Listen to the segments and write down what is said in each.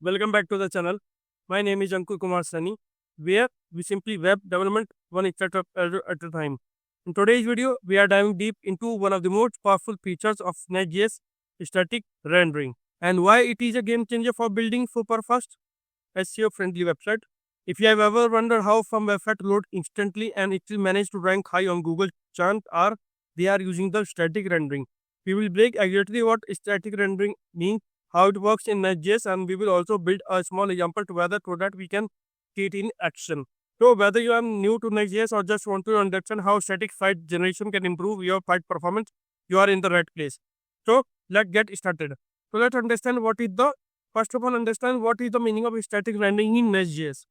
Welcome back to the channel. My name is Ankur Kumar Sani, where we simply web development one startup at a time. In today's video, we are diving deep into one of the most powerful features of Next.js, static rendering, and why it is a game changer for building super fast, SEO friendly website. If you have ever wondered how some website load instantly and it will manage to rank high on Google, chances are they are using the static rendering. We will break exactly what static rendering means, how it works in Next.js, and we will also build a small example together so that we can see it in action. So whether you are new to Next.js or just want to understand how static site generation can improve your site performance, you are in the right place. So let's get started. So let's understand what is the first of all understand what is the meaning of static rendering in Next.js.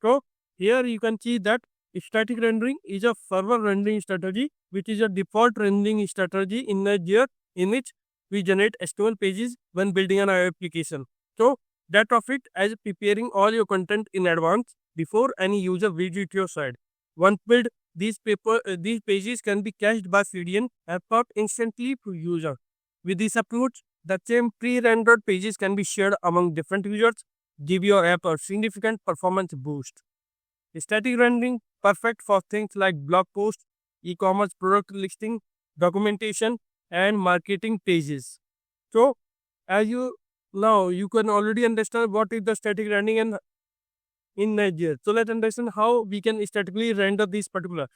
So here you can see that static rendering is a server rendering strategy, which is a default rendering strategy in Next.js in which we generate HTML pages when building an application. So that of it as preparing all your content in advance before any user visits your site. Once built, these pages can be cached by CDN and taught instantly to user. With this approach, the same pre-rendered pages can be shared among different users, give your app a significant performance boost. Static rendering perfect for things like blog posts, e-commerce product listing, documentation, and marketing pages. So, as you now you can already understand what is the static rendering and in Next.js. So let's understand how we can statically render this particular.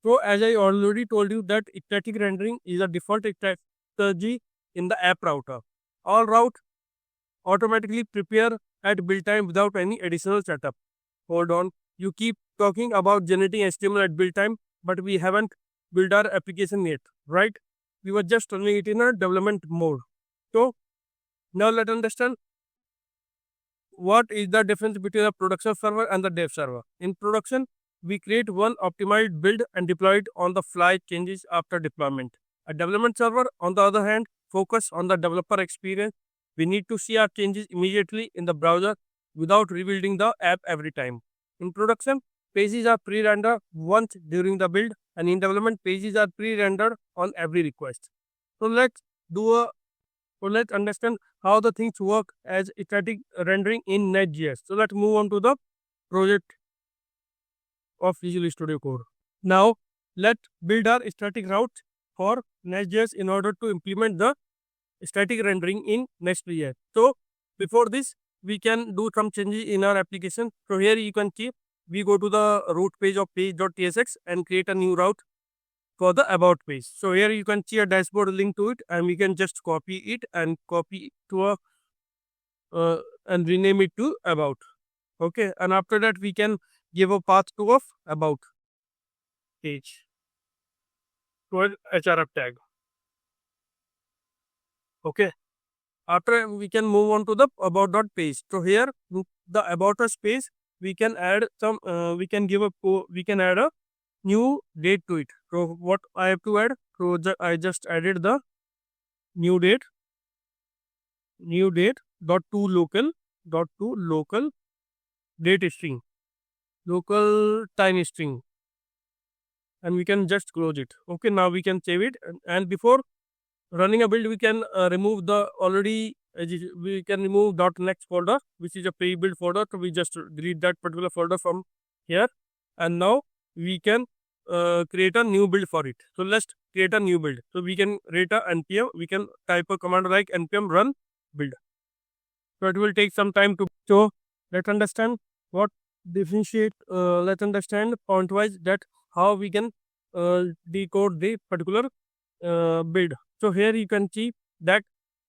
So as I already told you that static rendering is a default strategy in the app router. All route automatically prepare at build time without any additional setup. Hold on, you keep talking about generating HTML at build time, but we haven't built our application yet, right? We were just running it in a development mode. So now let's understand what is the difference between a production server and the dev server. In production, we create one optimized build and deploy it on the fly changes after deployment. A development server, on the other hand, focus on the developer experience. We need to see our changes immediately in the browser without rebuilding the app every time. In production, pages are pre-rendered once during the build, and in development, pages are pre-rendered on every request. So let's understand how the things work as static rendering in Next.js. So let's move on to the project of Visual Studio Code. Now let's build our static route for Next.js in order to implement the static rendering in Next.js. So before this, we can do some changes in our application. So here you can see we go to the root page of page.tsx and create a new route for the about page. So here you can see a dashboard link to it, and we can just copy it and copy to a and rename it to about. Okay, and after that we can give a path to of about page to an href tag. Okay, after we can move on to the about dot page. So here the about us page we can add some we can add a new date to it. So what I have to add? So I just added the new date dot to local date string, local time string, and we can just close it. Okay, now we can save it, and before running a build we can remove the already we can remove .next folder, which is a pre-built folder. So we just delete that particular folder from here, and now we can create a new build for it. So let's create a new build. So we can create a npm, we can type a command like npm run build. So it will take some time to. So let's understand what differentiate. Let's understand point-wise that how we can decode the particular build. So here you can see that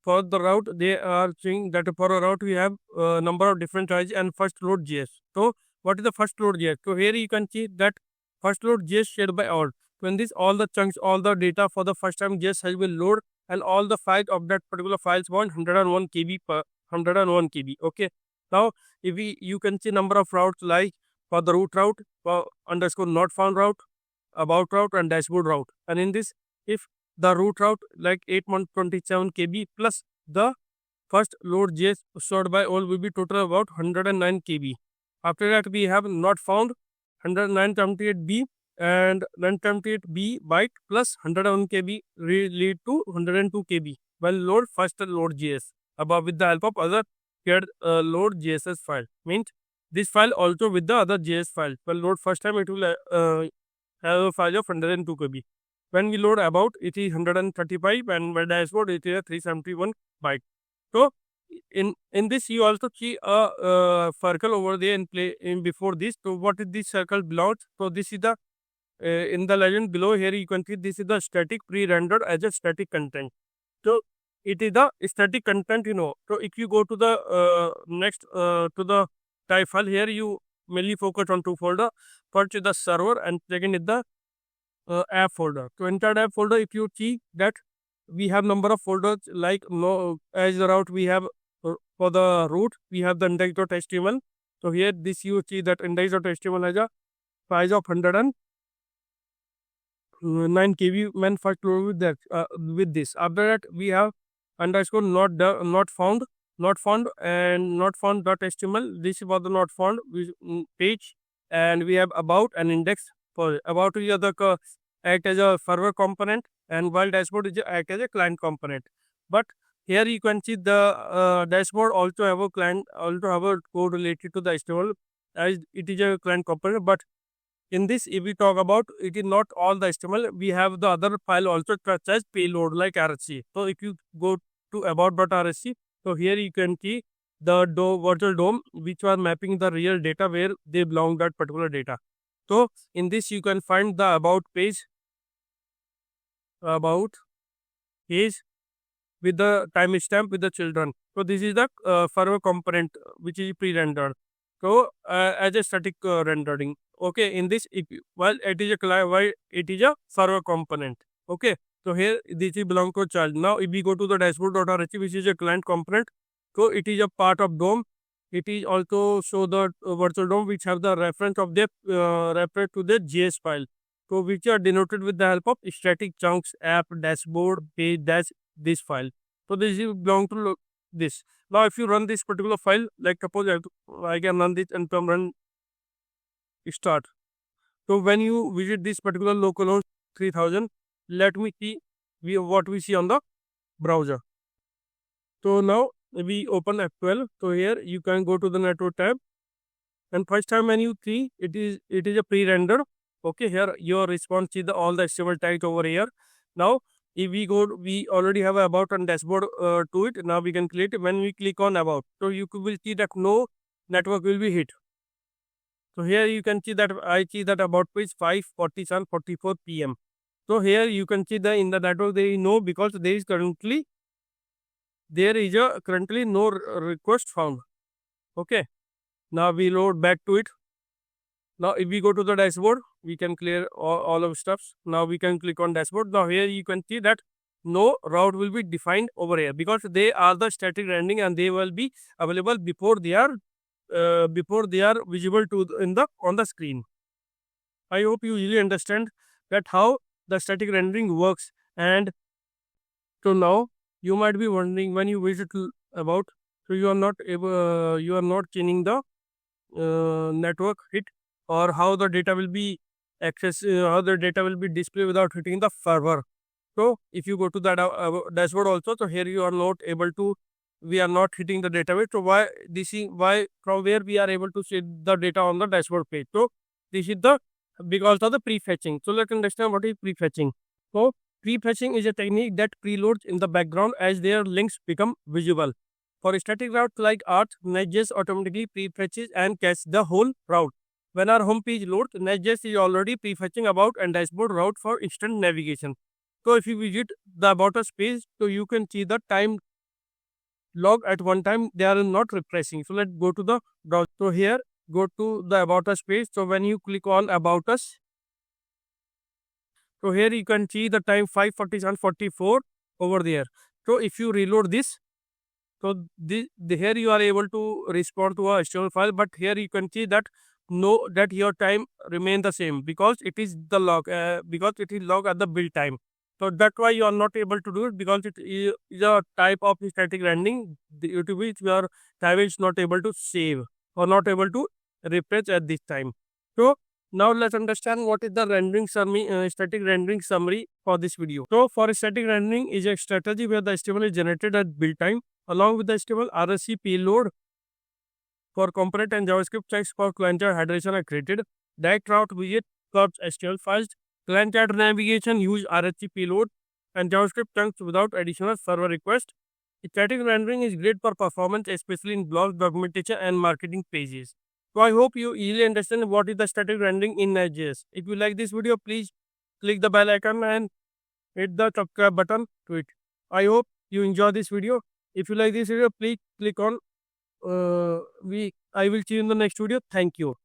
for the route they are saying that for a route we have number of different types and first load JS. So what is the first load JS? So here you can see that first load JS shared by all. When this all the chunks, all the data for the first time JS has been load, and all the files of that particular files want 101 KB per 101 KB. Okay. Now if you can see number of routes like for the root route, for underscore not found route, about route, and dashboard route. And in this, if the root route like 827 KB plus the first load JS stored by all will be total about 109 KB. After that we have not found 10978B and 978B byte plus 101 KB lead to 102 KB while load first load JS above with the help of other get load JSS file. Means this file also with the other JS file. When load first time it will have a file of 102 KB. When we load about, it is 135, and by dashboard it is a 371 byte. So in this you also see a circle over there in before this. So what is this circle belongs? So this is the in the legend below here you can see this is the static pre-rendered as a static content. So it is the static content, So if you go to the next to the type file, here you mainly focus on two folder. First is the server and second is the app folder. So inside app folder, if you see that we have number of folders like as the route we have for the root, we have the index.html. So here this you see that index.html has a size of 109 KB when first load with that with this. After that we have underscore not found and not found.html. This was the not found page, and we have about an index for about is the act as a server component, and while dashboard is act as a client component. But here you can see the dashboard also have a client, also have a code related to the HTML as it is a client component. But in this, if we talk about, it is not all the HTML. We have the other file also such as payload like RSC. So if you go to about.rsc, so here you can see the virtual DOM which was mapping the real data where they belong that particular data. So in this you can find the about page with the timestamp with the children. So this is the server component which is pre-rendered. So as a static rendering. Okay, in this it is a client, while it is a server component. Okay, so here this is belong to child. Now if we go to the dashboard.rsc, which is a client component, so it is a part of DOM. It is also show the virtual DOM which have the reference of the reference to the JS file. So which are denoted with the help of static chunks, app, dashboard, page, dash, this file. So this is belong to this. Now if you run this particular file, like suppose I can run this and run start. So when you visit this particular localhost 3000, let me see what we see on the browser. So now we open F12. So here you can go to the network tab, and first time when you see it is a pre-render. Okay, here your response is all the HTML tags over here. Now if we go, we already have about and dashboard to it. Now we can click it. When we click on about, so you will see that no network will be hit. So here you can see that I see that about page 5:47:44 PM. So here you can see that in the network there is no, because there is currently no request found. Okay. Now we load back to it. Now if we go to the dashboard, we can clear all of stuffs. Now we can click on dashboard. Now here you can see that no route will be defined over here, because they are the static rendering and they will be available before they are visible to on the screen. I hope you really understand that how the static rendering works. And so now you might be wondering, when you visit about, so you are not changing the network hit, or how the data will be how the data will be displayed without hitting the server. So if you go to that dashboard also, so here you are not able to, we are not hitting the database. So why from where we are able to see the data on the dashboard page? So this is because of the prefetching. So let's understand what is prefetching. So prefetching is a technique that preloads in the background as their links become visible. For static routes like Arch, Nest.js automatically prefetches and caches the whole route. When our home page loads, Nest.js is already prefetching about and dashboard route for instant navigation. So if you visit the About Us page, so you can see the time log at one time, they are not refreshing. So let's go to the browser. So here, go to the About Us page. So when you click on About Us, so here you can see the time 5:47:44 over there. So if you reload this, so here you are able to respond to a HTML file, but here you can see that that your time remain the same, because it is the log because it is log at the build time. So that's why you are not able to do it, because it is a type of static rendering due to which your time is not able to save or not able to refresh at this time. So now let's understand what is the rendering summary, static rendering summary for this video. So for static rendering is a strategy where the HTML is generated at build time along with the stable RSC payload for component and JavaScript checks for client-side hydration are created. Direct route widget curbs HTML files. Client-side navigation use RSC payload and JavaScript chunks without additional server request. Static rendering is great for performance, especially in blog documentation and marketing pages. So I hope you easily understand what is the static rendering in Node.js. If you like this video, please click the bell icon and hit the subscribe button to it. I hope you enjoy this video. If you like this video, please click on I will see you in the next video. Thank you.